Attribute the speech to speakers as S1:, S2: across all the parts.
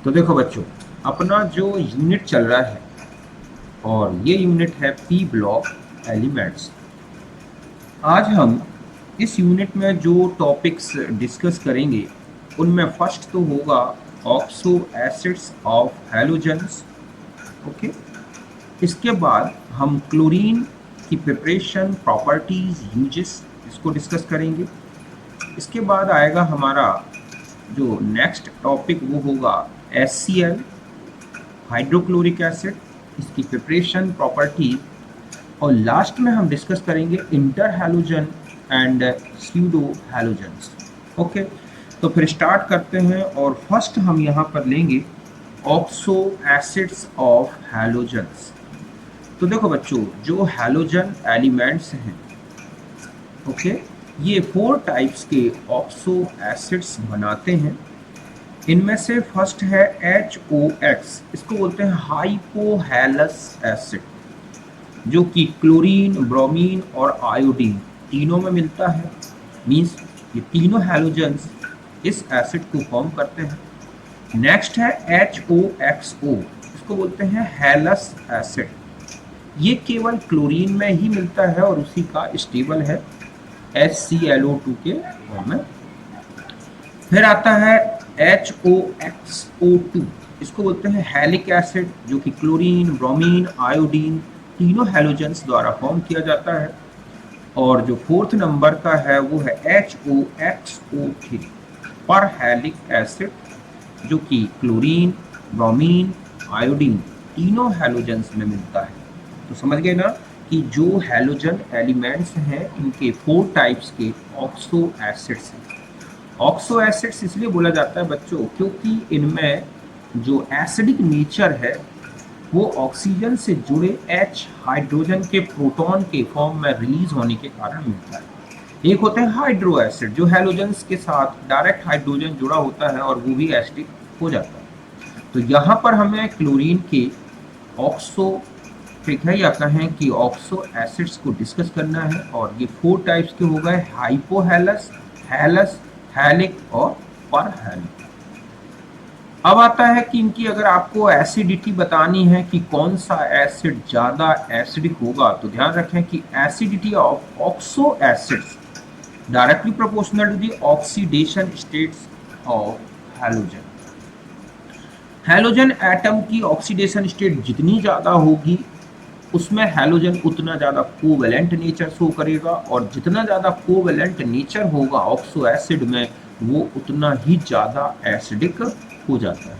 S1: तो देखो बच्चों, अपना जो यूनिट चल रहा है और ये यूनिट है पी ब्लॉक एलिमेंट्स। आज हम इस यूनिट में जो टॉपिक्स डिस्कस करेंगे उनमें फर्स्ट तो होगा oxo acids of halogens. Okay, इसके बाद हम क्लोरीन की प्रिपरेशन, प्रॉपर्टीज, यूजेस इसको डिस्कस करेंगे। इसके बाद आएगा हमारा जो नेक्स्ट टॉपिक वो होगा HCl, हाइड्रोक्लोरिक एसिड, इसकी प्रिपरेशन, प्रॉपर्टीज, और लास्ट में हम डिस्कस करेंगे inter halogen and pseudo halogens. Okay, तो फिर स्टार्ट करते हैं और फर्स्ट हम यहाँ पर लेंगे ऑक्सो एसिड्स ऑफ हैलोजेंस। तो देखो बच्चों, जो हैलोजन एलिमेंट्स हैं, ओके, ये 4 टाइप्स के ऑक्सो एसिड्स बनाते हैं। इनमें से फर्स्ट है HOX, इसको बोलते हैं हाइपोहैलस एसिड, जो कि क्लोरीन, ब्रोमीन और आयोडीन तीनों में मिलता है। मीन्स ये तीनों हैलोजेंस इस एसिड को फॉर्म करते हैं। नेक्स्ट है HOXO, इसको बोलते हैं हैलस एसिड, ये केवल क्लोरीन में ही मिलता है और उसी का स्टेबल है HClO2 के फॉर्म में। फिर आता है HOXO2, इसको बोलते हैं हैलिक एसिड, जो कि क्लोरीन, ब्रोमीन, आयोडीन तीनों हैलोजेंस द्वारा फॉर्म किया जाता है। और जो फोर्थ नंबर का है वो है HOXO3, पर हैलिक एसिड, जो कि क्लोरीन, ब्रोमीन, आयोडीन तीनों हैलोजेंस में मिलता है। तो समझ गए ना कि जो हैलोजन एलिमेंट्स हैं इनके 4 टाइप्स के ऑक्सो एसिड्स हैं। ऑक्सो एसिड्स इसलिए बोला जाता है बच्चों क्योंकि इनमें जो एसिडिक नेचर है वो ऑक्सीजन से जुड़े H हाइड्रोजन के प्रोटॉन के फॉर्म में रिलीज होने के कारण मिलता है। एक होते हैं हाइड्रो एसिड, जो हैलोजेंस के साथ डायरेक्ट हाइड्रोजन जुड़ा होता है और वो भी एसिडिक हो जाता है। तो यहाँ पर हमें क्लोरीन के ऑक्सो, ठीक है, या कहें कि ऑक्सो एसिड्स को डिस्कस करना है। और ये 4 टाइप्स के हो गए, हाइपोहैलस, हैलस, हैलिक और परहैलिक। अब आता है कि इनकी अगर आपको एसिडिटी बतानी है कि कौन सा एसिड ज़्यादा एसिडिक होगा, तो ध्यान रखें कि acidity of oxo acids directly proportional to the oxidation states of halogen. Halogen atom की ऑक्सीडेशन स्टेट जितनी ज़्यादा होगी उसमें हैलोजन उतना ज़्यादा कोवेलेंट नेचर शो करेगा, और जितना ज़्यादा कोवेलेंट नेचर होगा ऑक्सो एसिड में वो उतना ही ज़्यादा एसिडिक हो जाता है।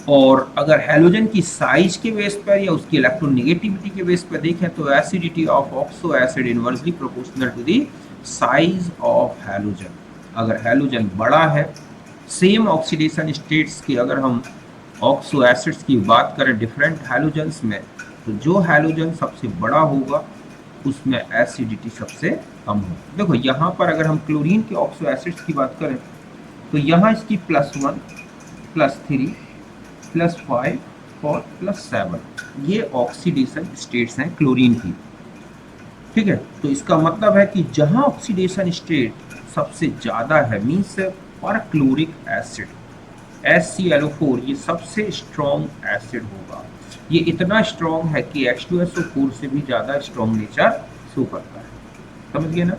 S1: और अगर हैलोजन की साइज के बेस पर या उसकी इलेक्ट्रोनेगेटिविटी के बेस पर देखें तो acidity of oxo acid inversely proportional to the size of halogen. अगर हैलोजन बड़ा है, सेम ऑक्सीडेशन स्टेट्स की अगर हम ऑक्सो एसिड्स की बात करें डिफरेंट हैलोजेंस में, तो जो हैलोजन सबसे बड़ा होगा उसमें एसिडिटी सबसे कम होगी। देखो यहाँ पर अगर हम क्लोरीन के ऑक्सो एसिड्स की बात करें तो यहाँ इसकी +1, +3, +5 और +7 ये ऑक्सीडेशन स्टेट्स हैं क्लोरीन की। ठीक है, तो इसका मतलब है कि जहाँ ऑक्सीडेशन स्टेट सबसे ज़्यादा है, मीन्स पर क्लोरिक एसिड HClO4 ये सबसे स्ट्रॉन्ग एसिड होगा। ये इतना स्ट्रॉन्ग है कि H2SO4 से भी ज़्यादा स्ट्रॉन्ग नेचर शो करता है। समझ गए ना?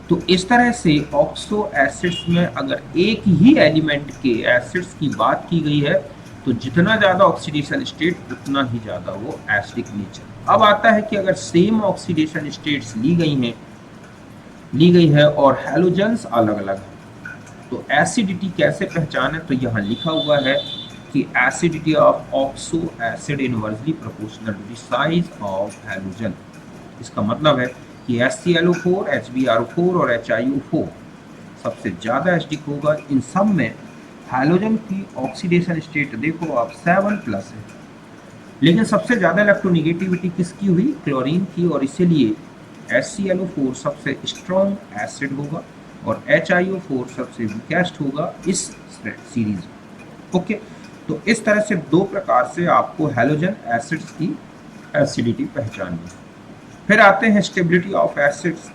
S1: तो इस तरह से ऑक्सो एसिड्स में अगर एक ही एलिमेंट के एसिड्स की बात की गई है तो जितना ज़्यादा ऑक्सीडेशन स्टेट उतना ही ज़्यादा वो एसिडिक नेचर। अब आता है कि अगर सेम ऑक्सीडेशन स्टेट्स ली गई है और हैलोजेंस अलग अलग है तो एसिडिटी कैसे पहचाने, तो यहाँ लिखा हुआ है कि acidity of oxo acid inversely proportional to the size of halogen. इसका मतलब है कि HClO4, HbRO4 और HiO4 सबसे ज़्यादा एसिडिक होगा। इन सब में हैलोजन की ऑक्सीडेशन स्टेट देखो आप 7+ है, लेकिन सबसे ज़्यादा इलेक्ट्रोनेगेटिविटी किसकी हुई? क्लोरीन की, और इसीलिए HClO4 सबसे स्ट्रॉन्ग एसिड होगा और HiO4 सबसे वीकेस्ट होगा इस सीरीज में। ओके, तो इस तरह से 2 प्रकार से आपको हैलोजन एसिड्स की एसिडिटी पहचाननी है। फिर आते हैं स्टेबिलिटी ऑफ एसिड्स।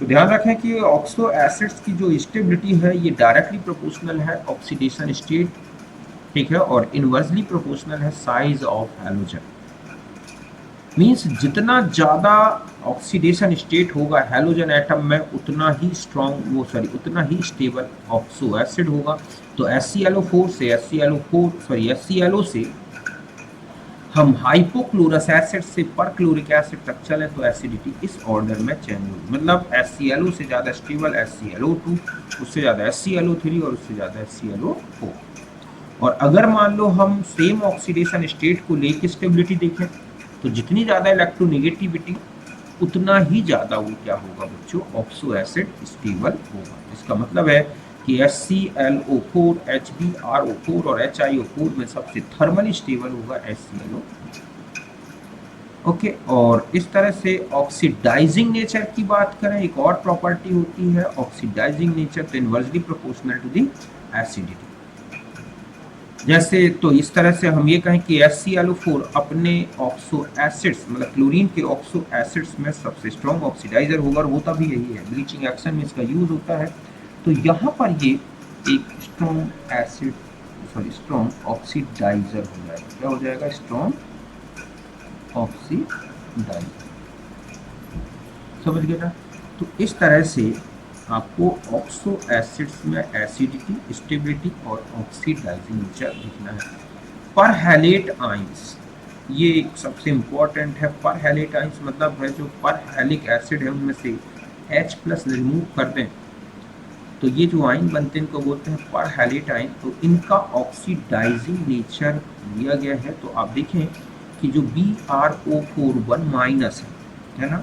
S1: तो ध्यान रखें कि ऑक्सो एसिड्स की जो स्टेबिलिटी है ये डायरेक्टली प्रोपोर्शनल है ऑक्सीडेशन स्टेट ठीक है, और इनवर्सली प्रोपोर्शनल है साइज ऑफ हैलोजन। मींस जितना ज़्यादा ऑक्सीडेशन स्टेट होगा हैलोजन एटम में उतना ही स्ट्रॉन्ग उतना ही स्टेबल ऑक्सो एसिड होगा। तो HClO4 से HClO से हम हाइपोक्लोरस एसिड से परक्लोरिक एसिड तक चले तो एसिडिटी इस ऑर्डर में चेंज होगी। मतलब HClO से ज़्यादा स्टेबल HClO2, उससे ज़्यादा HClO3 और उससे ज़्यादा HClO4। और अगर मान लो हम सेम ऑक्सीडेशन स्टेट को लेके स्टेबिलिटी देखें तो जितनी ज़्यादा इलेक्ट्रोनेगेटिविटी उतना ही ज़्यादा वो क्या होगा बच्चों, ऑक्सो एसिड स्टेबल होगा। इसका मतलब है कि HClO4, HbRO4 और HiO4 में सबसे थर्मली स्टेबल होगा HClO। ओके, और इस तरह से ऑक्सीडाइजिंग नेचर की बात करें, एक और प्रॉपर्टी होती है ऑक्सीडाइजिंग नेचर, तो inversely proportional to the acidity. जैसे तो इस तरह से हम ये कहें कि HClO4 अपने ऑक्सो एसिड्स मतलब क्लोरीन के ऑक्सो एसिड्स में सबसे स्ट्रॉन्ग ऑक्सीडाइजर होगा, और होता भी यही है, ब्लीचिंग एक्शन में इसका यूज होता है। तो यहाँ पर ये एक स्ट्रॉन्ग ऑक्सीडाइजर हो जाएगा। क्या हो जाएगा? Strong oxidiser. समझ गए ना? तो इस तरह से आपको ऑक्सो एसिड्स में एसिडिटी, स्टेबिलिटी और ऑक्सीडाइजिंग नेचर लिखना है। परहैलेट आइंस, ये सबसे इम्पोर्टेंट है। परहैलेट आइंस मतलब है जो परहैलिक एसिड है उनमें से H+ रिमूव कर दें तो ये जो आइन बनते हैं इनको बोलते हैं परहैलेट आइन। तो इनका ऑक्सीडाइजिंग नेचर दिया गया है। तो आप देखें कि जो BrO4 1- है ना,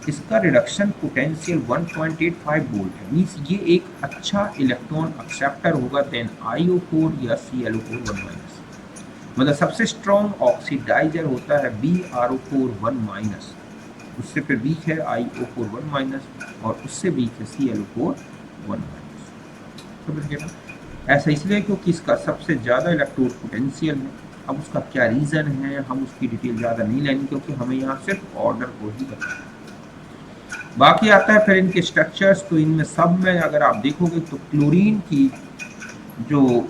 S1: इसका रिडक्शन पोटेंशियल 1.85 वोल्ट है। मीन्स ये एक अच्छा इलेक्ट्रॉन एक्सेप्टर होगा देन IO4 या ClO4 1-। मतलब सबसे स्ट्रॉन्ग ऑक्सीडाइजर होता है BrO4 1-, उससे फिर वीक है IO4 1- और उससे वीक है ClO4 1-। समझ गए ना? ऐसा इसलिए क्योंकि इसका सबसे ज़्यादा इलेक्ट्रोड पोटेंशियल है। अब उसका क्या रीज़न है हम उसकी डिटेल ज़्यादा नहीं लेंगे क्योंकि हमें यहाँ सिर्फ ऑर्डर को ही बताना। बाकी आता है फिर इनके स्ट्रक्चर्स। तो इनमें सब में अगर आप देखोगे तो क्लोरीन की जो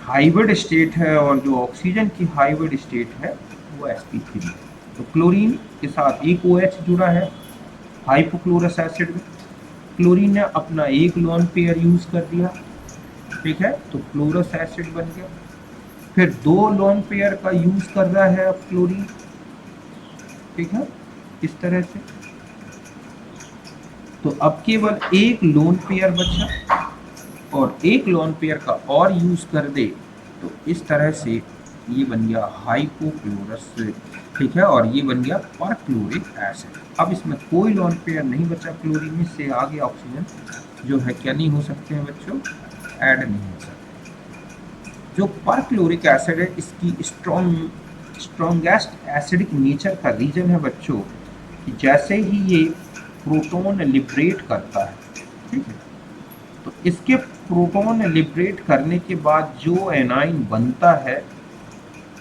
S1: हाइब्रिड स्टेट है और जो ऑक्सीजन की हाइब्रिड स्टेट है वो sp3 है। तो क्लोरीन के साथ एक OH जुड़ा है हाइपोक्लोरस एसिड में। क्लोरीन ने अपना एक लोन पेयर यूज कर दिया, ठीक है, तो क्लोरस एसिड बन गया। फिर 2 लोन पेयर का यूज कर रहा है अब क्लोरीन, ठीक है, इस तरह से। तो अब केवल एक लोन पेयर बचा और एक लोन पेयर का और यूज कर दे तो इस तरह से ये बन गया हाइपोक्लोरस, ठीक है, और ये बन गया परक्लोरिक एसिड। अब इसमें कोई लोन पेयर नहीं बचा क्लोरीन में, से आगे ऑक्सीजन जो है क्या नहीं हो सकते हैं बच्चों, ऐड नहीं हो सकते। जो परक्लोरिक एसिड है इसकी स्ट्रॉन्गेस्ट एसिडिक नेचर का रीजन है बच्चों कि जैसे ही ये प्रोटॉन लिबरेट करता है, ठीक है, तो इसके प्रोटॉन लिबरेट करने के बाद जो एनाइन बनता है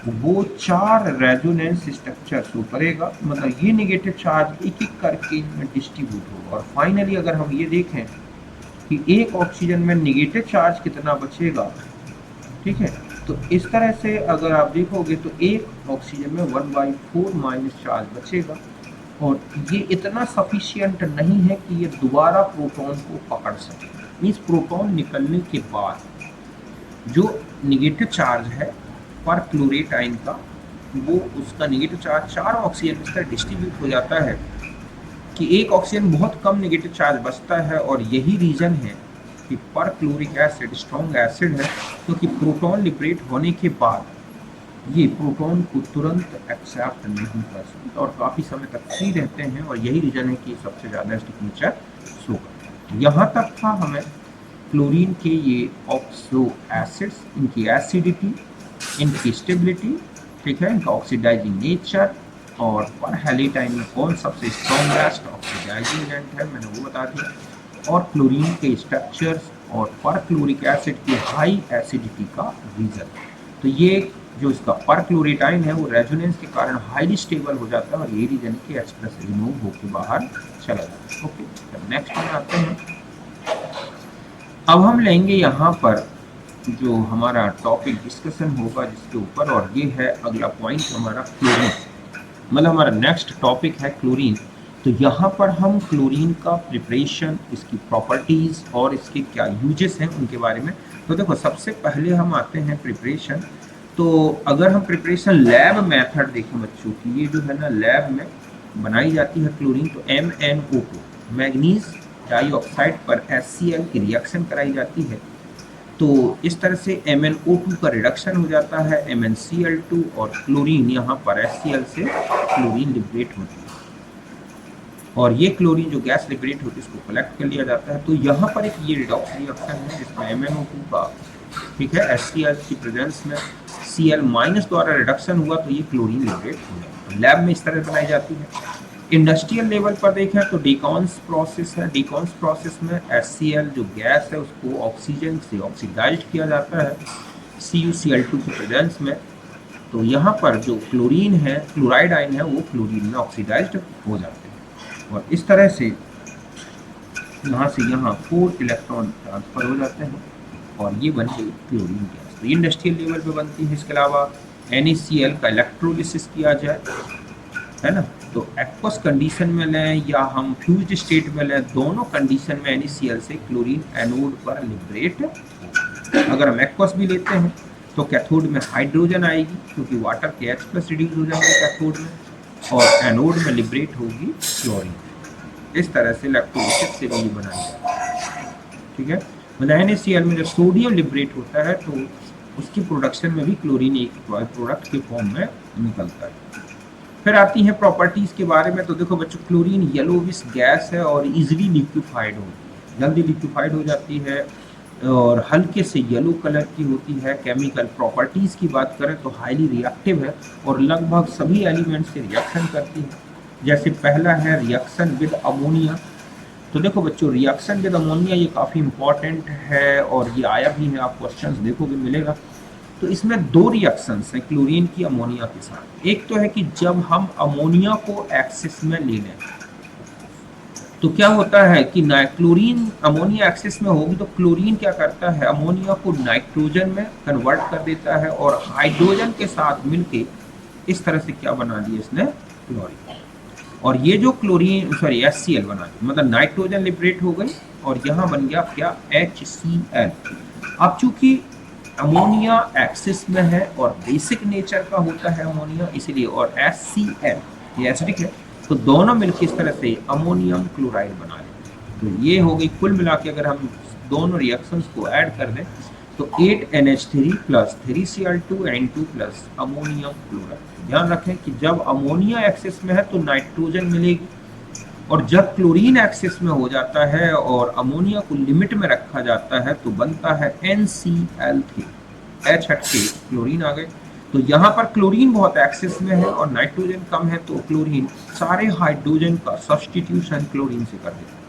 S1: वो 4 रेजोनेंस स्ट्रक्चर शो करेगा। मतलब ये नेगेटिव चार्ज एक एक करके इनमें डिस्ट्रीब्यूट होगा। और फाइनली अगर हम ये देखें कि एक ऑक्सीजन में नेगेटिव चार्ज कितना बचेगा, ठीक है, तो इस तरह से अगर आप देखोगे तो एक ऑक्सीजन में 1/4 माइनस चार्ज बचेगा। और ये इतना सफिशियंट नहीं है कि ये दोबारा प्रोटॉन को पकड़ सके। इस प्रोटॉन निकलने के बाद जो नेगेटिव चार्ज है पर क्लोरेट आयन का, वो उसका नेगेटिव चार्ज 4 ऑक्सीजन इस तरह डिस्ट्रीब्यूट हो जाता है कि एक ऑक्सीजन बहुत कम नेगेटिव चार्ज बचता है। और यही रीज़न है कि पर क्लोरिक एसिड स्ट्रॉन्ग एसिड है क्योंकि प्रोटॉन लिबरेट होने के बाद ये प्रोटॉन को तुरंत एक्सेप्ट नहीं कर सकते और काफ़ी समय तक फ्री रहते हैं। और यही रीज़न है कि सबसे ज़्यादा एसिडिक नेचर शो करता है। यहाँ तक था हमें क्लोरीन के ये ऑक्सो एसिड्स, इनकी एसिडिटी, इनकी स्टेबिलिटी, ठीक है, इनका ऑक्सीडाइजिंग नेचर और परहैलेट आयन में कौन सबसे स्ट्रॉन्गेस्ट ऑक्सीडाइजिंग एजेंट है मैंने वो बता दिया। और क्लोरीन के स्ट्रक्चर्स और परक्लोरिक एसिड की हाई एसिडिटी का रीज़न। तो ये जो इसका परक्लोरेट आयन है वो रेजोनेंस के कारण हाईली स्टेबल हो जाता है और ये रीजन कि H+ रिमूव होकर बाहर चला जाता है। ओके, नेक्स्ट में आते हैं। अब हम लेंगे यहाँ पर जो हमारा टॉपिक डिस्कशन होगा जिसके ऊपर, और ये है अगला पॉइंट हमारा क्लोरीन, मतलब हमारा नेक्स्ट टॉपिक है क्लोरीन। तो यहाँ पर हम क्लोरीन का प्रिपरेशन, इसकी प्रॉपर्टीज़ और इसके क्या यूजेस हैं उनके बारे में। तो देखो सबसे पहले हम आते हैं प्रिपरेशन। तो अगर हम प्रिपरेशन लैब मेथड देखें बच्चों की, ये जो है ना लैब में बनाई जाती है क्लोरीन, तो MnO2 मैग्नीज डाइऑक्साइड पर HCl की रिएक्शन कराई जाती है। तो इस तरह से MnO2 का रिडक्शन हो जाता है MnCl2, और क्लोरीन यहाँ पर HCl से क्लोरीन लिबरेट होती है, और ये क्लोरीन जो गैस लिबरेट होती है इसको कलेक्ट कर लिया जाता है। तो यहाँ पर एक ये रिडॉक्स रिएक्शन है जिसमें MnO2 का, ठीक है, HCl की प्रेजेंस में Cl- द्वारा रिडक्शन हुआ तो ये क्लोरीन लिबरेट हो जाता है। लैब में इस तरह बनाई जाती है। इंडस्ट्रियल लेवल पर देखें तो डिकॉन्स प्रोसेस है। डिकॉन्स प्रोसेस में HCl जो गैस है उसको ऑक्सीजन से ऑक्सीडाइज किया जाता है CuCl2 की प्रेजेंस में। तो यहाँ पर जो क्लोरीन है, क्लोराइड आयन है, वो क्लोरीन में ऑक्सीडाइज्ड हो जाते हैं, और इस तरह से यहाँ से यहाँ 4 इलेक्ट्रॉन ट्रांसफर हो जाते हैं, और ये बन गई क्लोरीन गैस। तो ये इंडस्ट्रियल लेवल पे बनती है। इसके अलावा NaCl का इलेक्ट्रोलिसिस किया जाए, है ना, तो एक्वस कंडीशन में लें या हम फ्यूज्ड स्टेट में लें, दोनों कंडीशन में NaCl से क्लोरीन एनोड पर लिबरेट हो। अगर हम एक्वस भी लेते हैं तो कैथोड में हाइड्रोजन आएगी क्योंकि वाटर के H+ रिड्यूस हो जाएंगे कैथोड में, और एनोड में लिबरेट होगी क्लोरीन। इस तरह से इलेक्ट्रोलिसिस से भी बनाई जाती है, ठीक है। मतलब NaCl में जब सोडियम लिबरेट होता है तो उसकी प्रोडक्शन में भी क्लोरीन एक प्रोडक्ट के फॉर्म में निकलता है। फिर आती हैं प्रॉपर्टीज के बारे में। तो देखो बच्चों, क्लोरीन येलोविश गैस है और इजीली लिक्विफाइड होती है, जल्दी लिक्विफाइड हो जाती है, और हल्के से येलो कलर की होती है। केमिकल प्रॉपर्टीज की बात करें तो हाईली रिएक्टिव है और लगभग सभी एलिमेंट से रिएक्शन करती है। जैसे पहला है रिएक्शन विद अमोनिया। तो देखो बच्चों, रिएक्शन विद अमोनिया ये काफ़ी इंपॉर्टेंट है, और ये आया भी है, आप क्वेश्चंस देखोगे मिलेगा। तो इसमें 2 रिएक्शंस हैं क्लोरीन की अमोनिया के साथ। एक तो है कि जब हम अमोनिया को एक्सिस में ले लें तो क्या होता है कि क्लोरीन अमोनिया एक्सिस में होगी तो क्लोरीन क्या करता है, अमोनिया को नाइट्रोजन में कन्वर्ट कर देता है, और हाइड्रोजन के साथ मिलके इस तरह से क्या बना दिया इसने, क्लोरीन। और ये जो क्लोरीन HCl बना दी, मतलब नाइट्रोजन लिबरेट हो गई, और यहाँ बन गया क्या, HCl। अब चूंकि अमोनिया एक्सिस में है और बेसिक नेचर का होता है अमोनिया, इसलिए, और HCl ये एसिडिक है, तो दोनों मिलकर इस तरह से अमोनियम क्लोराइड बना लेते हैं। तो ये हो गई कुल मिला के, अगर हम दोनों रिएक्शंस को ऐड कर दें तो 8NH3 + 3Cl2 N2 + ammonium chloride. ध्यान रखें कि जब अमोनिया एक्सिस में है तो नाइट्रोजन मिलेगी, और जब क्लोरीन एक्सिस में हो जाता है और अमोनिया को लिमिट में रखा जाता है तो बनता है NCl3, H हट के क्लोरीन आ गए। तो यहाँ पर क्लोरीन बहुत एक्सिस में है और नाइट्रोजन कम है, तो क्लोरीन सारे हाइड्रोजन का सब्स्टिट्यूशन क्लोरीन से कर देता है।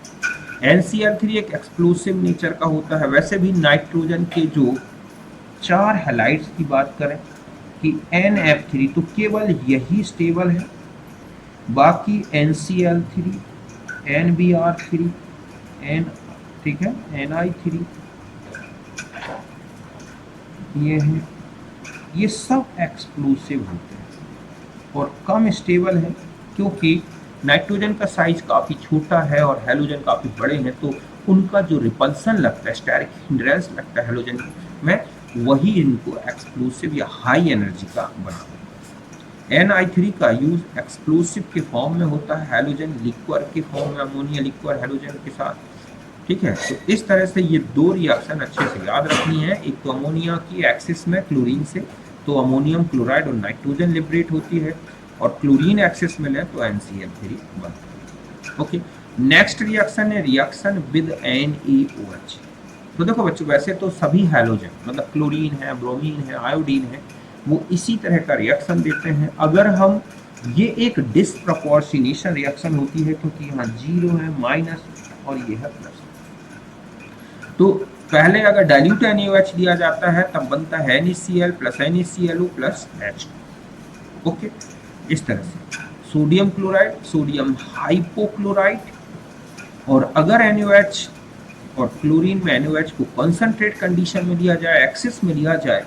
S1: NCl3 एक एक्सप्लोसिव नेचर का होता है। वैसे भी नाइट्रोजन के जो 4 हैलाइड्स की बात करें कि NF3, तो केवल यही स्टेबल है, बाकी NCl3, NBr3, N, ठीक है, Ni3, ये है, ये सब एक्सप्लोसिव होते हैं और कम स्टेबल है, क्योंकि नाइट्रोजन का साइज काफ़ी छोटा है और हैलोजन काफ़ी बड़े हैं, तो उनका जो रिपल्सन लगता है, स्टेरिक हिंड्रेंस लगता है हैलोजन में, वही इनको एक्सप्लोसिव या हाई एनर्जी का बनाता है। Ni3 का यूज एक्सप्लोसिव के फॉर्म में होता है, हैलोजन लिक्वर के फॉर्म में, अमोनिया लिक्वर हैलोजन के साथ, ठीक है। तो इस तरह से ये 2 रिएक्शन अच्छे से याद रखनी है। एक तो अमोनिया की एक्सिस में क्लोरीन से तो अमोनियम क्लोराइड और नाइट्रोजन लिबरेट होती है, और क्लोरीन एक्सिस में लें तो NCl3 बनता है। ओके, नेक्स्ट रिएक्शन है रिएक्शन विद NaOH। तो देखो बच्चों, वैसे तो सभी हैलोजन, मतलब क्लोरीन है, ब्रोमीन है, आयोडीन है, वो इसी तरह का रिएक्शन देते हैं। अगर हम, ये एक डिसप्रपोर्शनेशन रिएक्शन होती है क्योंकि यहाँ 0 है, माइनस, और ये है प्लस। तो पहले अगर डाइल्यूट NaOH दिया जाता है तब बनता है NaCl + NaClO + H। ओके, इस तरह से सोडियम क्लोराइड, सोडियम हाइपोक्लोराइड, और अगर NaOH और क्लोरीन में NaOH को कंसंट्रेट कंडीशन में लिया जाए, एक्सिस में लिया जाए,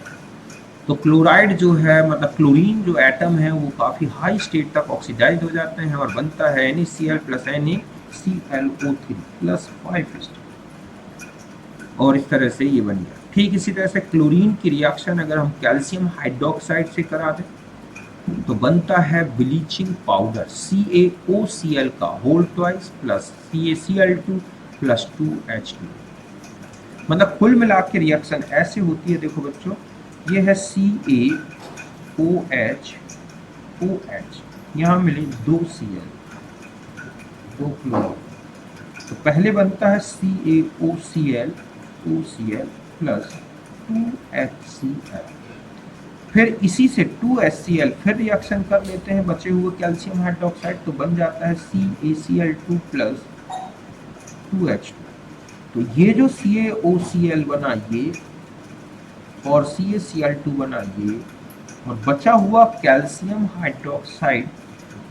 S1: तो क्लोराइड जो है मतलब क्लोरीन जो एटम है वो काफ़ी हाई स्टेट तक ऑक्सीडाइज हो जाते हैं और बनता है NaCl प्लस NaClO3 प्लस 5 और इस तरह से ये बन गया। ठीक इसी तरह से क्लोरीन की रिएक्शन अगर हम कैल्शियम हाइड्रोक्साइड से करा दें तो बनता है ब्लीचिंग पाउडर CaOCl का whole twice plus CaCl2 plus 2H2। मतलब कुल मिला के रिएक्शन ऐसे होती है, देखो बच्चों ये है CaOH OH, यहाँ मिले 2 Cl 2 क्लोरीन, तो पहले बनता है CaOCl OCl प्लस 2HCl, फिर इसी से 2HCl फिर रिएक्शन कर लेते हैं बचे हुए कैल्शियम हाइड्रोक्साइड, तो बन जाता है CaCl2 प्लस 2H2। तो ये जो CaOCl बना ये और CaCl2 बना ये और बचा हुआ कैल्शियम हाइड्रोक्साइड,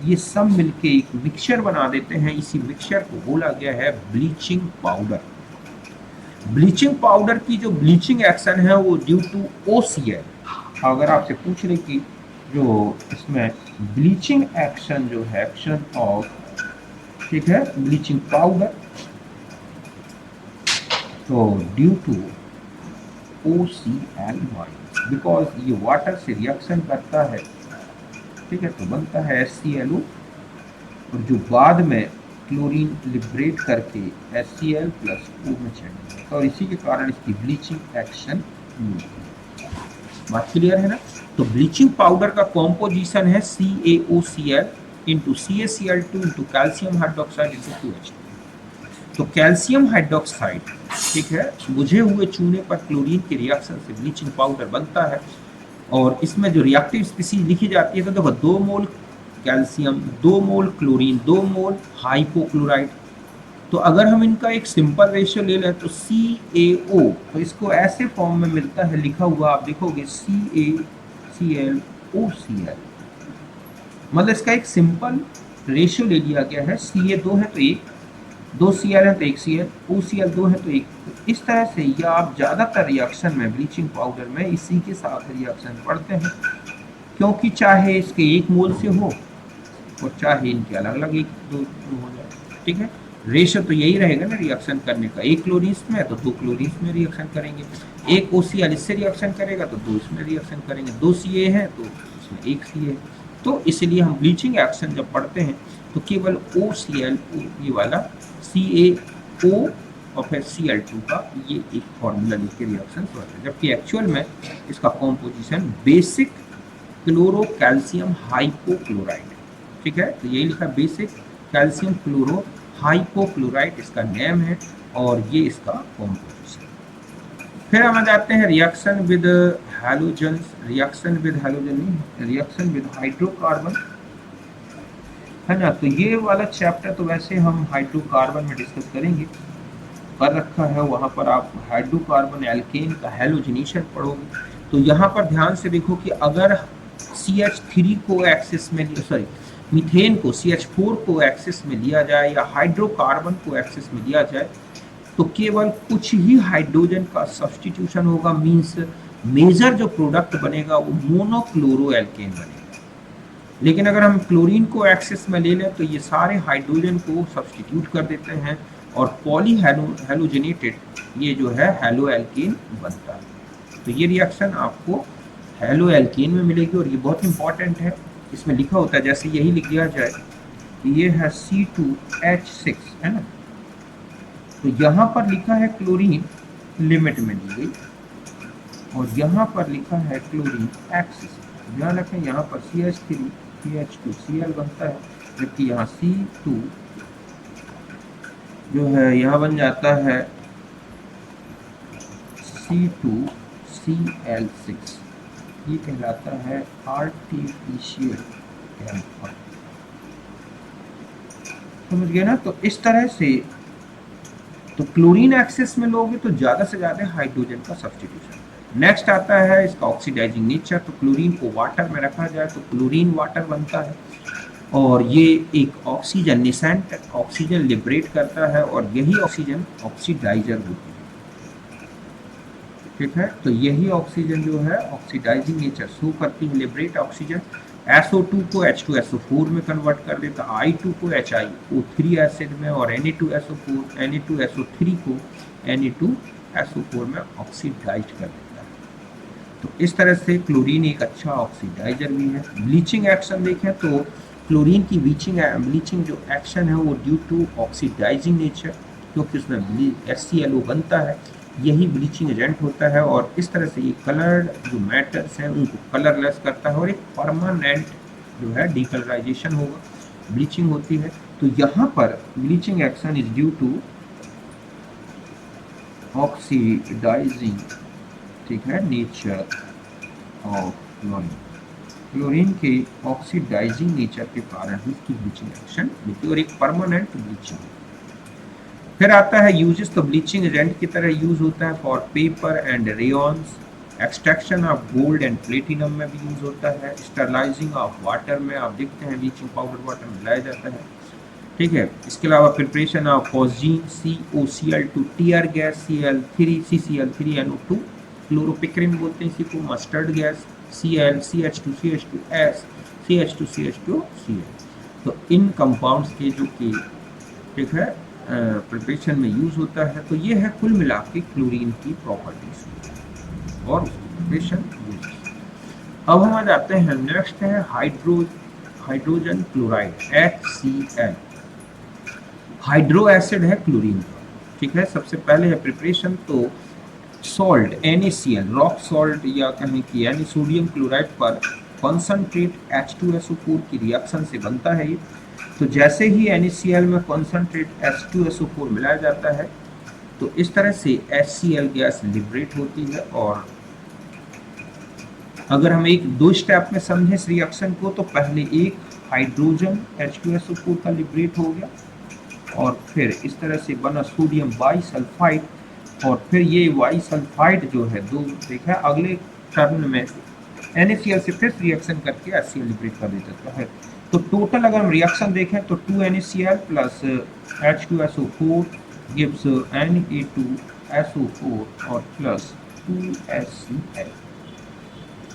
S1: ये सब मिलके एक मिक्सचर बना देते हैं। इसी मिक्सचर को बोला गया है ब्लीचिंग पाउडर। ब्लीचिंग पाउडर की जो ब्लीचिंग एक्शन है वो ड्यू टू OCl। अगर आपसे पूछ रहे कि जो इसमें ब्लीचिंग एक्शन जो है एक्शन ऑफ, ठीक है, ब्लीचिंग पाउडर, तो due to OCl minus, because ये वाटर से रिएक्शन करता है, ठीक है, तो बनता है HClO और जो बाद में क्लोरीन लिबरेट करके HCl प्लस O में चेंज, और इसी के कारण इसकी ब्लीचिंग एक्शन मिलती है। बात क्लियर है ना? तो ब्लीचिंग पाउडर का कॉम्पोजिशन है CaOCl into CaCl2 into calcium hydroxide into 2H2। तो कैल्शियम हाइड्रोक्साइड, ठीक है, बुझे हुए चूने पर क्लोरीन के रिएक्शन से ब्लीचिंग पाउडर बनता है और इसमें जो रिएक्टिव स्पीसीज लिखी जाती है तो देखो 2 मोल कैल्शियम, 2 मोल क्लोरीन, 2 मोल हाइपोक्लोराइड। तो अगर हम इनका एक सिंपल रेशियो ले लें तो CaO, तो इसको ऐसे फॉर्म में मिलता है लिखा हुआ, आप देखोगे CaCl OCl, मतलब इसका एक सिंपल रेशियो ले लिया गया है। Ca 2 है तो 1, 2 Cl है तो 1 Cl, OCl 2 है तो 1। इस तरह से या आप ज़्यादातर रिएक्शन में ब्लीचिंग पाउडर में इसी के साथ रिएक्शन पढ़ते हैं, क्योंकि चाहे इसके 1 मोल से हो और चाहे इनके अलग अलग 1-2 हो जाए, ठीक है, रेशियो तो यही रहेगा ना रिएक्शन करने का। 1 क्लोरीन में तो 2 क्लोरीन में रिएक्शन करेंगे, 1 OCl इससे रिएक्शन करेगा तो 2 इसमें रिएक्शन करेंगे, 2 Ca है तो इसमें 1 Ca है। तो इसलिए हम ब्लीचिंग एक्शन जब पढ़ते हैं तो केवल OCl ये वाला CaO और फिर Cl2 का ये एक फॉर्मूला लिख के रिएक्शन होता है, जबकि एक्चुअल में इसका composition basic chloro calcium hypochloride, ठीक है, तो यही लिखा बेसिक कैल्शियम क्लोरो हाइपोक्लोराइड इसका नेम है और ये इसका कॉम्पोजिशन। फिर हम आ जाते हैं reaction with halogen, reaction with halogen नहीं, रिएक्शन विद हाइड्रोकार्बन, है ना। तो ये वाला चैप्टर तो वैसे हम हाइड्रोकार्बन में डिस्कस करेंगे, कर रखा है वहाँ पर आप हाइड्रोकार्बन एल्केन का हैलोजनेशन पढ़ोगे। तो यहाँ पर ध्यान से देखो कि अगर CH3 को एक्सिस में, सॉरी मीथेन को CH4 को एक्सिस में लिया जाए या हाइड्रोकार्बन को एक्सिस में लिया जाए तो केवल कुछ ही हाइड्रोजन का सब्सटीट्यूशन होगा, मीन्स मेजर जो प्रोडक्ट बनेगा वो मोनोक्लोरो एल्केन बनेगा। लेकिन अगर हम क्लोरीन को एक्सिस में ले लें तो ये सारे हाइड्रोजन को सब्सटीट्यूट कर देते हैं और पॉली हैलोजनेटेड ये जो है हेलो एल्केन बनता है। तो ये रिएक्शन आपको हेलो एल्केन में मिलेगी और ये बहुत इंपॉर्टेंट है। इसमें लिखा होता है, जैसे यही लिख दिया जाए कि ये है C2H6, है ना, तो यहाँ पर लिखा है क्लोरीन लिमिट में ली गई और यहाँ पर लिखा है क्लोरीन एक्सिस। ध्यान रखें यहाँ पर CH3 CH2 Cl बनता है, जबकि यहाँ C2 जो है यहाँ बन जाता है C2Cl6, ये कहलाता है आर्टिफिशियल कैम्फर। समझ गए ना? तो इस तरह से तो क्लोरीन एक्सिस में लोगे तो ज़्यादा से ज़्यादा हाइड्रोजन का सब्सटीट्यूशन। नेक्स्ट आता है इसका ऑक्सीडाइजिंग नेचर। तो क्लोरीन को वाटर में रखा जाए तो क्लोरीन वाटर बनता है और ये एक ऑक्सीजन निसेंट ऑक्सीजन लिबरेट करता है और यही ऑक्सीजन ऑक्सीडाइजर होती है। ठीक है, तो यही ऑक्सीजन जो है ऑक्सीडाइजिंग नेचर शो करती है। लिबरेट ऑक्सीजन SO2 को H2SO4 में कन्वर्ट कर देता है, I2 को HiO3 एसिड में और Na2SO3 को Na2SO4 में ऑक्सीडाइज कर देता है। तो इस तरह से क्लोरीन एक अच्छा ऑक्सीडाइजर भी है। ब्लीचिंग एक्शन देखें तो क्लोरीन की ब्लीचिंग जो एक्शन है वो ड्यू टू ऑक्सीडाइजिंग नेचर, क्योंकि उसमें HClO बनता है, यही ब्लीचिंग एजेंट होता है। और इस तरह से ये कलर्ड जो मैटर्स हैं उनको कलरलेस करता है और एक परमानेंट जो है डीकलराइजेशन होगा, ब्लीचिंग होती है। तो यहाँ पर bleaching action is due to oxidising, ठीक है, नेचर ऑफ क्लोरीन। क्लोरीन के ऑक्सीडाइजिंग नेचर के कारण ही इसकी ब्लीचिंग एक्शन होती है और एक परमानेंट ब्लीचिंग। फिर आता है यूजेस, तो ब्लीचिंग एजेंट की तरह यूज होता है for paper and rayons, extraction of gold and platinum में भी यूज होता है, स्टरलाइजिंग ऑफ वाटर में आप देखते हैं ब्लीचिंग पाउडर वाटर में मिलाया जाता है। ठीक है, इसके अलावा preparation of phosgene COCl2 tear gas Cl3 CCl3NO2, chloropicrin बोलते हैं इसी को, mustard gas Cl CH2CH2S CH2CH2Cl। तो इन कंपाउंड्स के जो कि ठीक है प्रिपरेशन में यूज होता है। तो ये है कुल मिला के क्लोरीन की प्रॉपर्टीज और उसकी प्रिपरेशन यूज। अब हम आ जाते हैं, नेक्स्ट है hydrogen chloride HCl। Hydro acid है क्लोरीन का। ठीक है, सबसे पहले है प्रिपरेशन, तो सॉल्ट NaCl रॉक सॉल्ट या कहें कि यानी सोडियम क्लोराइड पर कॉन्सनट्रेट H2SO4 की रिएक्शन से बनता है ये। तो जैसे ही NaCl में कॉन्सनट्रेट H2SO4 मिलाया जाता है तो इस तरह से HCl गैस लिबरेट होती है। और अगर हम एक दो स्टेप में समझें इस रिएक्शन को, तो पहले एक हाइड्रोजन H2SO4 का लिबरेट हो गया और फिर इस तरह से बना सोडियम बाईसल्फाइड, और फिर ये बाईसल्फाइड जो है दो देखा अगले टर्न में NaCl से फिर रिएक्शन करके HCl लिबरेट कर देता है। तो टोटल अगर हम रिएक्शन देखें तो 2NaCl plus H2SO4 gives Na2SO4 और प्लस 2HCl।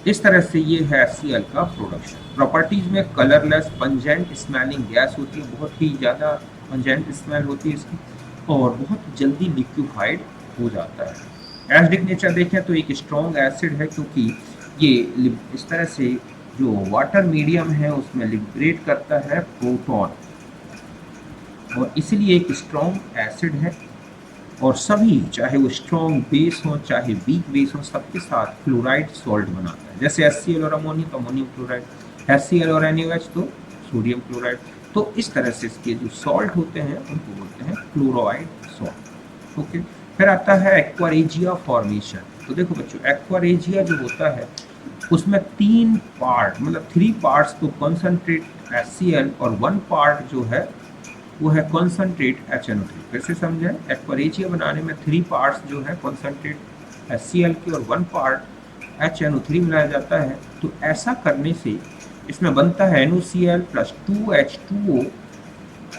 S1: इस तरह से ये है HCl का प्रोडक्शन। प्रॉपर्टीज में कलरलेस पंजेंट स्मेलिंग गैस होती है, बहुत ही ज़्यादा पंजेंट स्मेल होती है इसकी, और बहुत जल्दी लिक्विफाइड हो जाता है। एसिडिक नेचर देखें तो एक स्ट्रॉन्ग एसिड है, क्योंकि ये इस तरह से जो वाटर मीडियम है उसमें लिबरेट करता है प्रोटॉन, और इसलिए एक स्ट्रॉन्ग एसिड है। और सभी चाहे वो स्ट्रॉन्ग बेस हो चाहे वीक बेस हो, सबके साथ क्लोराइड सॉल्ट बनाता है। जैसे HCl और अमोनियम तो अमोनियम क्लोराइड, HCl और NaOH तो सोडियम क्लोराइड। तो इस तरह से इसके जो सॉल्ट होते हैं उनको बोलते हैं क्लोराइड सॉल्ट। ओके, फिर आता है एक्वारेजिया फॉर्मेशन। तो देखो बच्चों, एक्वारेजिया जो होता है उसमें 3 पार्ट मतलब 3 पार्ट्स तो कॉन्सनट्रेट HCl और 1 पार्ट जो है वो है कॉन्सनट्रेट HNO3। फिर से समझें, एक्वारेजिया बनाने में 3 पार्ट्स जो है कॉन्सनट्रेट HCl की और 1 पार्ट HNO3 मिलाया जाता है। तो ऐसा करने से इसमें बनता है NOCl प्लस 2H2O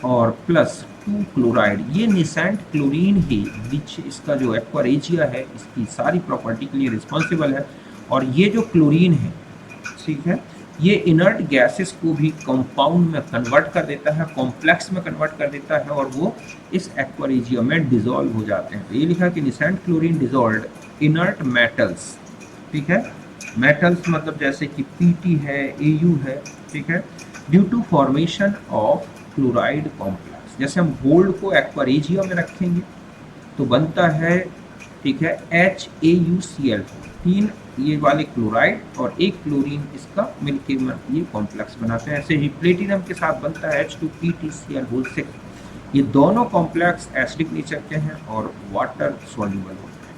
S1: और प्लस 2 क्लोराइड। ये निसेंट क्लोरीन ही विच इसका जो एक्वारेजिया है इसकी सारी प्रॉपर्टी के लिए रिस्पॉन्सिबल है। और ये जो क्लोरीन है, ठीक है, ये इनर्ट गैसेस को भी कंपाउंड में कन्वर्ट कर देता है, कॉम्प्लेक्स में कन्वर्ट कर देता है, और वो इस एक्वारेजिया में डिसॉल्व हो जाते हैं। तो ये लिखा कि nascent chlorine dissolved inert metals, ठीक है, मेटल्स मतलब जैसे कि Pt है, Au है, ठीक है, due to formation of chloride complex. जैसे हम गोल्ड को एक्वारेजिया में रखेंगे तो बनता है, ठीक है, HAuCl, 3 ये वाले क्लोराइड और एक क्लोरीन इसका मिलके ये कॉम्प्लेक्स बनाते हैं। ऐसे ही प्लेटिनम के साथ बनता है H2PtCl6। ये दोनों कॉम्प्लेक्स एसिडिक नेचर के हैं और वाटर सॉल्युबल होते हैं।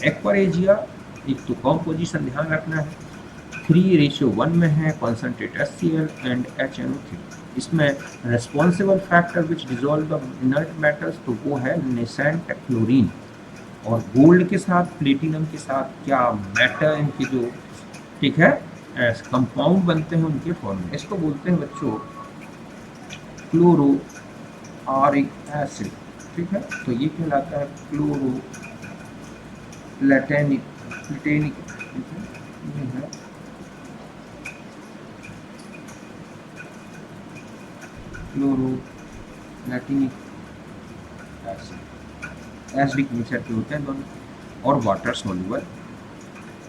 S1: एक्वारेजिया एक तो कॉम्पोजिशन ध्यान रखना है, 3:1 में है कॉन्सनट्रेट HCl एंड HNO3। इसमें responsible factor which dissolve the inert metals, तो वो है निसेंट क्लोरीन। और गोल्ड के साथ प्लेटिनम के साथ क्या मैटर इनके जो, ठीक है, कंपाउंड बनते हैं उनके फॉर्मूले, इसको बोलते हैं बच्चों क्लोरोआरिक एसिड, ठीक है, तो ये कहलाता है क्लोरो लैटेनिक, ठीक है, ये है क्लोरो लैटिनिक एसिड, एसिडिक नेचर के होते हैं दोनों और वाटर सोल्यूबल।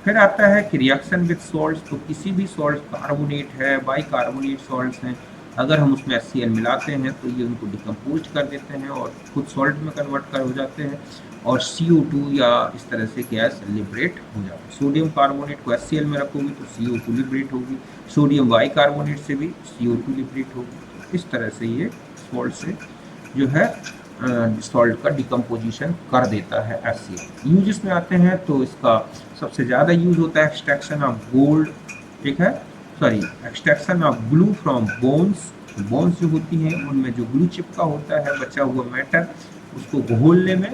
S1: फिर आता है कि रिएक्शन विद सॉल्ट्स, तो किसी भी सॉल्ट, कार्बोनेट है, बाइकार्बोनेट सॉल्ट्स हैं, अगर हम उसमें HCl मिलाते हैं तो ये उनको डिकम्पोज कर देते हैं और खुद सॉल्ट में कन्वर्ट कर हो जाते हैं और CO2 या इस तरह से गैस लिबरेट हो जाती है। सोडियम कार्बोनेट को HCl में रखोगे तो CO2 लिबरेट होगी, सोडियम बाइकार्बोनेट से भी CO2 लिबरेट होगी। इस तरह से ये सॉल्ट से जो है सॉल्ट का डिकम्पोजिशन कर देता है HCl। यूज में आते हैं तो इसका सबसे ज़्यादा यूज होता है एक्सट्रैक्शन ऑफ गोल्ड, ठीक है, sorry extraction of glue from bones, bones जो होती हैं उनमें जो ग्लू चिपका होता है बचा हुआ मैटर उसको घोलने में,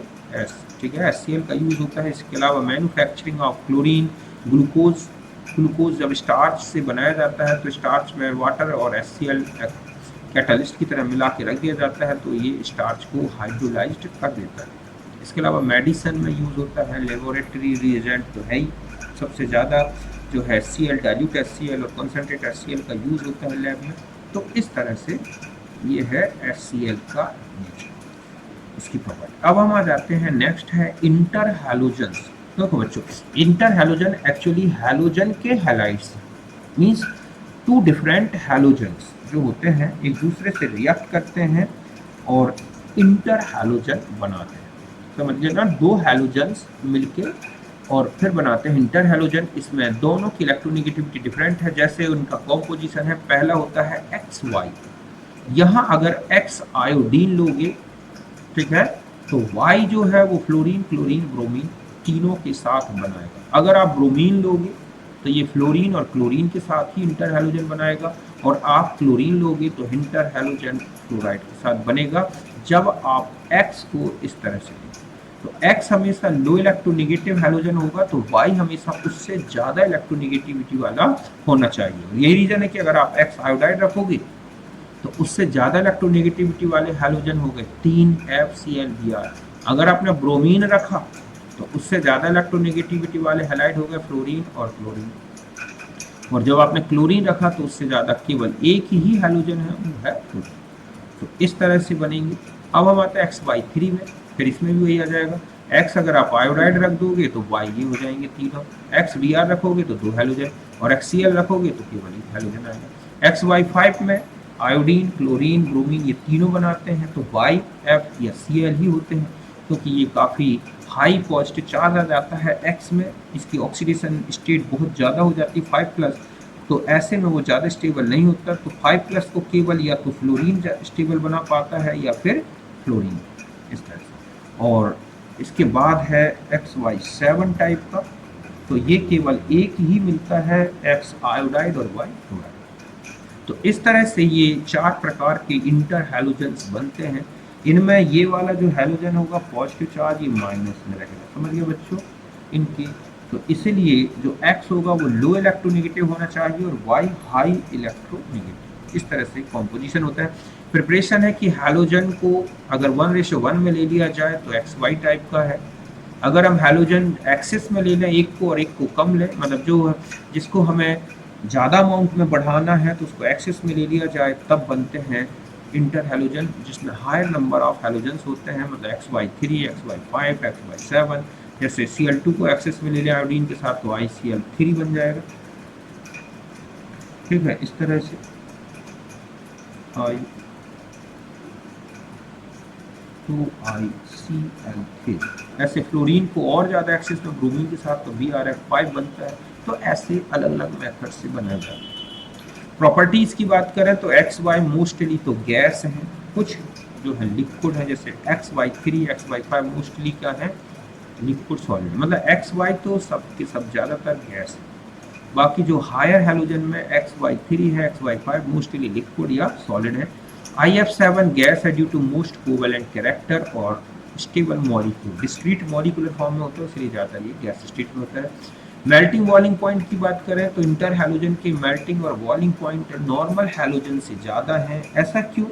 S1: ठीक है, HCl का यूज होता है। इसके अलावा manufacturing of chlorine, glucose, glucose जब स्टार्च से बनाया जाता है तो स्टार्च में वाटर और HCl कैटलिस्ट की तरह मिला के रख दिया जाता है तो ये स्टार्च को हाइड्रोलाइज्ड कर देता है। इसके अलावा मेडिसिन में यूज़ होता है, लेबोरेटरी रिएजेंट तो है ही, सबसे ज़्यादा जो है HCl, डाइल्यूट HCl और कंसनट्रेट HCl का यूज़ होता है लैब में। तो इस तरह से ये है HCl का नेचर, उसकी प्रॉपर्टी। अब हम आ जाते हैं, नेक्स्ट है इंटर हैलोजेंस। देखो बच्चों, इंटर हैलोजन एक्चुअली हैलोजन के halides means two different halogens जो होते हैं एक दूसरे से रिएक्ट करते हैं और इंटर हैलोजन बनाते हैं। समझिए ना, दो हैलोजेंस मिलके और फिर बनाते हैं इंटर हैलोजन। इसमें दोनों की इलेक्ट्रोनेगेटिविटी डिफरेंट है। जैसे उनका कॉम्पोजिशन है, पहला होता है XY, यहाँ अगर X आयोडीन लोगे, ठीक है, तो Y जो है वो फ्लोरीन, क्लोरीन, ब्रोमीन तीनों के साथ बनाएगा। अगर आप ब्रोमीन लोगे तो ये फ्लोरीन और क्लोरीन के साथ ही इंटर हैलोजन बनाएगा और आप क्लोरीन लोगे तो इंटर हैलोजन क्लोराइड के साथ बनेगा। जब आप X को इस तरह से लेंगे तो X हमेशा लो इलेक्ट्रोनेगेटिव हैलोजन होगा तो Y हमेशा उससे ज़्यादा इलेक्ट्रोनेगेटिविटी वाला होना चाहिए। यही रीज़न है कि अगर आप X आयोडाइड रखोगे तो उससे ज़्यादा इलेक्ट्रोनेगेटिविटी वाले हैलोजन हो गए 3 FCl-Br। अगर आपने ब्रोमीन रखा तो उससे ज़्यादा इलेक्ट्रोनेगेटिविटी वाले हैलाइड हो गए फ्लोरीन और क्लोरीन। और जब आपने क्लोरीन रखा तो उससे ज़्यादा केवल एक ही हैलोजन है, वो है क्लोरीन। तो इस तरह से बनेंगे। अब हम आते हैं XY3 में, फिर इसमें भी वही आ जाएगा। X अगर आप आयोडाइड रख दोगे तो Y ये हो जाएंगे तीनों, XBr रखोगे तो 2 हैलोजन और XCl रखोगे तो केवल एक हैलोजन आएगा। XY5 में आयोडीन, क्लोरीन, ब्रोमीन ये तीनों बनाते हैं तो Y, F या Cl ही होते हैं, क्योंकि ये काफ़ी हाई पॉजिटिव चार्ज आ जाता है X में, इसकी ऑक्सीडेशन स्टेट बहुत ज़्यादा हो जाती है 5+, तो ऐसे में वो ज़्यादा स्टेबल नहीं होता। तो 5+ को केवल या तो फ्लोरीन स्टेबल बना पाता है या फिर फ्लोरीन, इस तरह से। और इसके बाद है XY7 टाइप का, तो ये केवल एक ही मिलता है, X आयोडाइड और Y क्लोराइड। तो इस तरह से ये 4 प्रकार के इंटर हैलोजेंस बनते हैं। इनमें ये वाला जो हैलोजन होगा पॉजिटिव चार्ज ये माइनस में रहेगा, समझ गए बच्चों इनके। तो इसीलिए जो X होगा वो लो इलेक्ट्रोनेगेटिव होना चाहिए और Y हाई इलेक्ट्रोनेगेटिव। इस तरह से कॉम्पोजिशन होता है। प्रिपरेशन है कि हैलोजन को अगर 1:1 में ले लिया जाए तो XY टाइप का है। अगर हम हैलोजन एक्सिस में ले लें एक को और एक को कम लें, मतलब जो जिसको हमें ज़्यादा अमाउंट में बढ़ाना है तो उसको एक्सिस में ले लिया जाए, तब बनते हैं इंटर हैलोजन जिसमें हायर नंबर ऑफ हैलोजेंस होते हैं, मतलब XY3, XY5, XY7। जैसे Cl2 को एक्सेस में ले लिया आयोडीन के साथ तो ICl3 बन जाएगा, ठीक है, इस तरह से I2ICl3। ऐसे फ्लोरीन को और ज़्यादा एक्सेस में ब्रोमीन के साथ तो BrF5 बनता है। तो ऐसे अलग अलग मेथड से बनाया जाता है। प्रॉपर्टीज़ की बात करें तो XY मोस्टली तो गैस हैं, कुछ जो है लिक्विड है, जैसे XY3, XY5 मोस्टली क्या है, लिक्विड सॉलिड, मतलब XY तो सबके सब ज़्यादातर गैस है। बाकी जो हायर हैलोजन में XY3 है, XY5 मोस्टली लिक्विड या सॉलिड है। IF7 गैस है due to most covalent character और stable molecule, discrete molecular form में होता है, इसलिए ज़्यादा ये गैस स्टेट में होता है। मेल्टिंग बॉइलिंग पॉइंट की बात करें तो इंटर हैलोजन के मेल्टिंग और बॉइलिंग पॉइंट नॉर्मल हैलोजन से ज़्यादा है। ऐसा क्यों?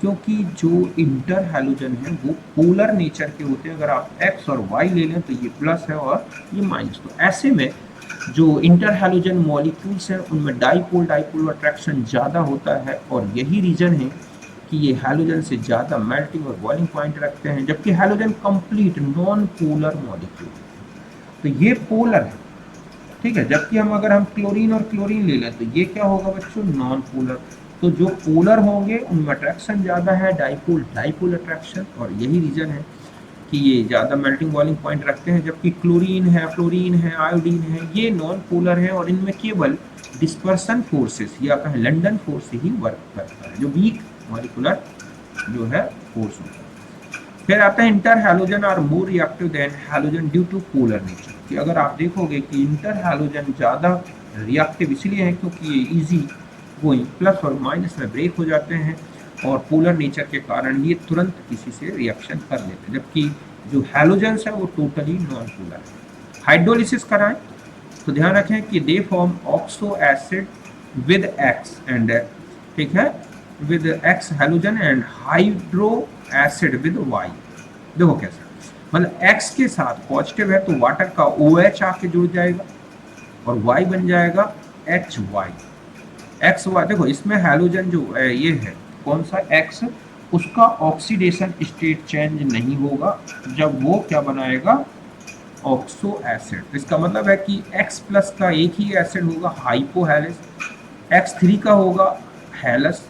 S1: क्योंकि जो इंटर हैलोजन है वो पोलर नेचर के होते हैं। अगर आप एक्स और वाई ले लें तो ये प्लस है और ये माइनस। तो ऐसे में जो इंटर हैलोजन मॉलिक्यूल्स हैं उनमें डाइपोल डाइपोल अट्रैक्शन ज़्यादा होता है, और यही रीज़न है कि ये हैलोजन से ज़्यादा मेल्टिंग और बॉइलिंग पॉइंट रखते हैं, जबकि halogen complete non polar molecule, तो ये पोलर है, ठीक है। जबकि अगर हम क्लोरीन और क्लोरीन ले लें तो ये क्या होगा बच्चों, नॉन पोलर। तो जो पोलर होंगे उनमें अट्रैक्शन ज़्यादा है, डाइपोल डाइपोल अट्रैक्शन, और यही रीज़न है कि ये ज़्यादा मेल्टिंग बॉइलिंग पॉइंट रखते हैं। जबकि क्लोरीन है, फ्लोरीन है, आयोडीन है, ये नॉन पोलर है और इनमें केवल डिस्पर्सन फोर्सेस या कहें लंडन फोर्स ही वर्क करता है, जो वीक मॉलिकुलर जो है फोर्स होता है। फिर आता है inter halogen are more reactive than halogen due to polar nature, कि अगर आप देखोगे कि इंटर हैलोजन ज़्यादा रिएक्टिव इसलिए है क्योंकि ये इजी गोइंग प्लस और माइनस में ब्रेक हो जाते हैं, और पोलर नेचर के कारण ये तुरंत किसी से रिएक्शन कर लेते हैं, जबकि जो हैलोजेंस है वो टोटली नॉन पोलर है। हाइड्रोलिसिस कराएं तो ध्यान रखें कि they form oxo acid with X and, ठीक है, with X halogen and hydro acid with Y. देखो कैसा, मतलब एक्स के साथ पॉजिटिव है तो वाटर का OH आके जुड़ जाएगा और Y बन जाएगा HY। एक्स वाई, देखो इसमें हैलोजन जो ये है कौन सा एक्स, उसका ऑक्सीडेशन स्टेट चेंज नहीं होगा जब वो क्या बनाएगा, ऑक्सो एसिड। इसका मतलब है कि X प्लस का एक ही एसिड होगा हाइपोहेलिस, X3 का होगा हेलस,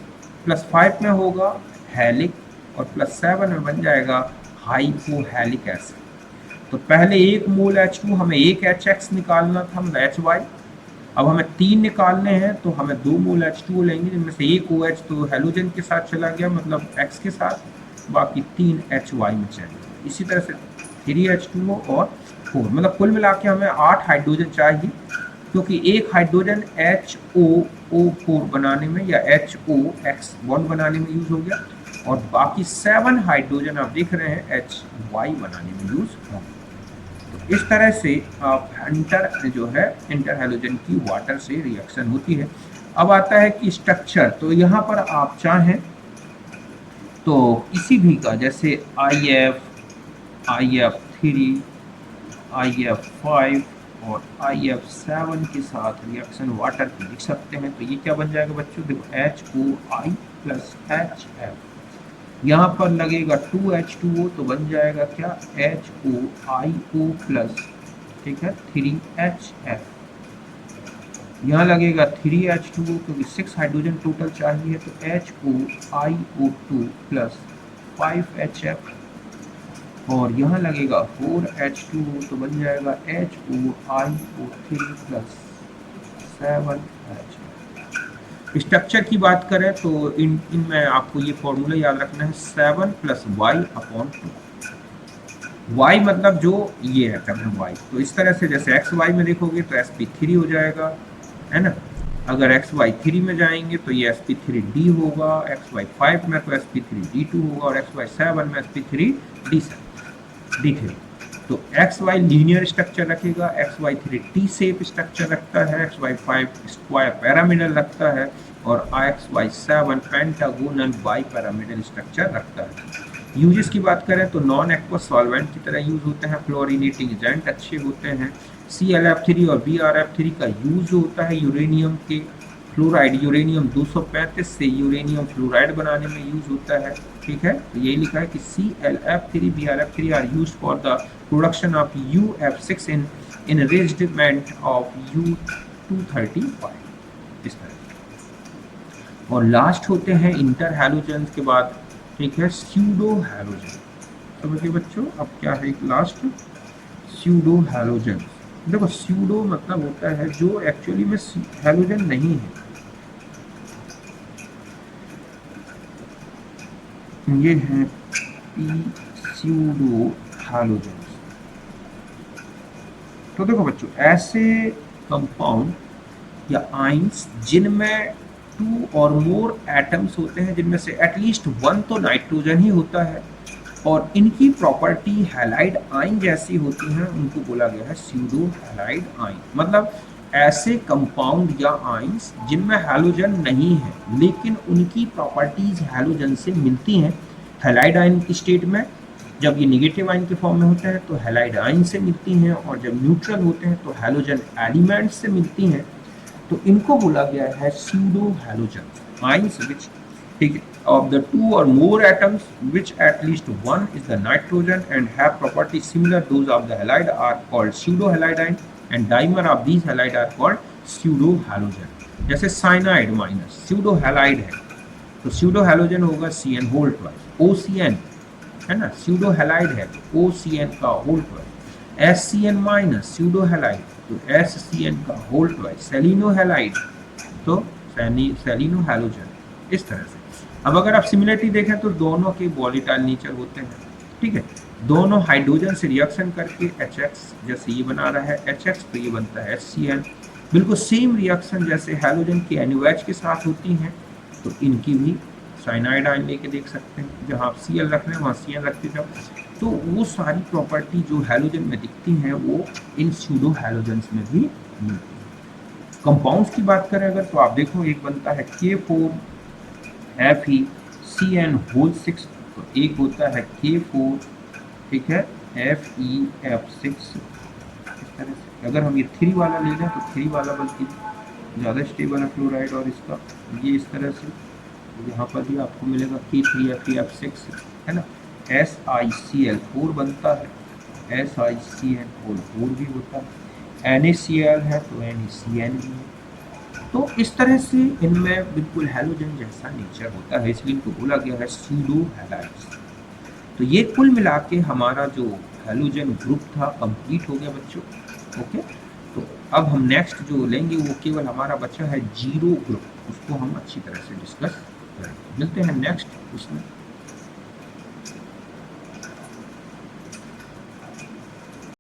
S1: +5 में होगा हेलिक, और +7 में बन जाएगा हाइपोहेलिक एसिड। तो पहले 1 मोल H2 हमें 1 HX निकालना था, मतलब HY। अब हमें 3 निकालने हैं तो हमें 2 मोल H2O लेंगे, जिनमें से 1 OH तो हैलोजन के साथ चला गया, मतलब X के साथ, बाकी 3 HY में चले गए। इसी तरह से 3 H2O और 4, मतलब कुल मिला के हमें 8 हाइड्रोजन चाहिए, क्योंकि एक हाइड्रोजन HOO4 बनाने में या HOX बॉन्ड बनाने में यूज हो गया, और बाकी 7 हाइड्रोजन आप देख रहे हैं HY बनाने में यूज होंगे। तो इस तरह से आप इंटर हैलोजन की वाटर से रिएक्शन होती है। अब आता है कि स्ट्रक्चर, तो यहाँ पर आप चाहें तो किसी भी का, जैसे IF, IF3, IF5 और IF7 के साथ रिएक्शन वाटर की लिख सकते हैं। तो ये क्या बन जाएगा बच्चों, देखो HOI प्लस HF, यहाँ पर लगेगा 2H2O तो बन जाएगा क्या, HOIO प्लस, ठीक है, 3HF। यहाँ लगेगा 3H2O क्योंकि 6 हाइड्रोजन टोटल चाहिए, तो HOIO2 प्लस 5HF, और यहाँ लगेगा 4H2O तो बन जाएगा HOIO3 प्लस 7HF। स्ट्रक्चर की बात करें तो इनमें आपको ये फॉर्मूला याद रखना है, 7 + Y/2। Y मतलब जो ये है टर्म Y, तो इस तरह से जैसे XY में देखोगे तो sp3 हो जाएगा, है ना। अगर XY3 में जाएंगे तो ये sp3D होगा, XY5 में तो sp3D2 होगा, और XY7 में sp3D3। तो XY लीनियर स्ट्रक्चर रखेगा, XY3 टी शेप स्ट्रक्चर रखता है, XY5 स्क्वायर पैरामिडल रखता है, और XY7 pentagonal by pyramidal structure रखता है। यूजेस की बात करें तो नॉन एक्वस सॉल्वेंट की तरह यूज होते हैं, फ्लोरिनेटिंग एजेंट अच्छे होते हैं। ClF3 और BrF3 का यूज होता है यूरेनियम के फ्लोराइड, यूरेनियम 235 से यूरेनियम फ्लोराइड बनाने में यूज होता है, ठीक है। तो यही लिखा है कि ClF3 BrF3 are used for the production of UF6 in enrichment of U235, इस तरह। और लास्ट होते हैं इंटर हैलोजन के बाद, ठीक है, स्यूडो हैलोजन। समझिए बच्चों, अब क्या है लास्ट, स्यूडो हैलोजन। देखो स्यूडो मतलब होता है जो एक्चुअली में हैलोजन नहीं है, ये है स्यूडो हैलोजन। तो देखो बच्चों, ऐसे कंपाउंड या आइंस जिनमें 2 और मोर एटम्स होते हैं, जिनमें से एटलीस्ट 1 तो नाइट्रोजन ही होता है, और इनकी प्रॉपर्टी हैलाइड आयन जैसी होती हैं, उनको बोला गया है स्यूडो हैलाइड आयन। मतलब ऐसे कंपाउंड या आयंस जिनमें हैलोजन नहीं है लेकिन उनकी प्रॉपर्टीज हैलोजन से मिलती हैं। हैलाइड आयन की स्टेट में जब ये नेगेटिव आयन के फॉर्म में होते हैं तो हैलाइड आयन से मिलती हैं, और जब न्यूट्रल होते हैं तो हैलोजन एलिमेंट से मिलती हैं। तो इनको बोला गया है स्यूडो हैलोजन आयंस विच, ठीक है, of the two or more atoms which at least one is the nitrogen and have properties similar those of the halide are called pseudo halide ion and dimer of these halide are called pseudo halogen। जैसे cyanide minus pseudo halide है तो pseudo halogen होगा Cn whole twice OCN, है ना, pseudo halide है तो OCN का whole twice. SCN minus pseudo halide तो SCN का होल ट्वाइस। सेलिनो हैलाइड तो सेलिनो हैलोजन, इस तरह से। अब अगर आप सिमिलरिटी देखें तो दोनों के वॉलेटाइल नेचर होते हैं, ठीक है, दोनों हाइड्रोजन से रिएक्शन करके HX जैसे ये बना रहा है HX तो ये बनता है HCl। बिल्कुल सेम रिएक्शन जैसे हैलोजन के NaOH के साथ होती हैं तो इनकी भी साइनाइड आयन लेके देख सकते हैं, जहाँ आप Cl रख रहे हैं वहाँ Cl रखते जाओ। तो वो सारी प्रॉपर्टी जो हैलोजन में दिखती हैं वो इन स्यूडो हैलोजन्स में भी मिलती है। कंपाउंड्स की बात करें अगर तो आप देखो एक बनता है K4 FeCN होल 6, तो एक होता है K4, ठीक है, FeF6। इस तरह से अगर हम ये 3 वाला ले लें तो 3 वाला बल्कि ज़्यादा स्टेबल है फ्लोराइड, और इसका ये इस तरह से यहाँ पर भी आपको मिलेगा K3FeF6, है ना। SiCl4 बनता है, SiCN होल 4 भी होता है, NaCl है तो NaCN भी है। तो इस तरह से इनमें बिल्कुल हैलोजन जैसा नेचर होता है, इसलिए इनको बोला गया है स्यूडो हैलाइड्स। तो ये कुल मिला के हमारा जो हैलोजन ग्रुप था कंप्लीट हो गया बच्चों। ओके, तो अब हम नेक्स्ट जो लेंगे वो केवल हमारा बचा है जीरो ग्रुप, उसको हम अच्छी तरह से डिस्कस करेंगे। मिलते हैं नेक्स्ट उसमें।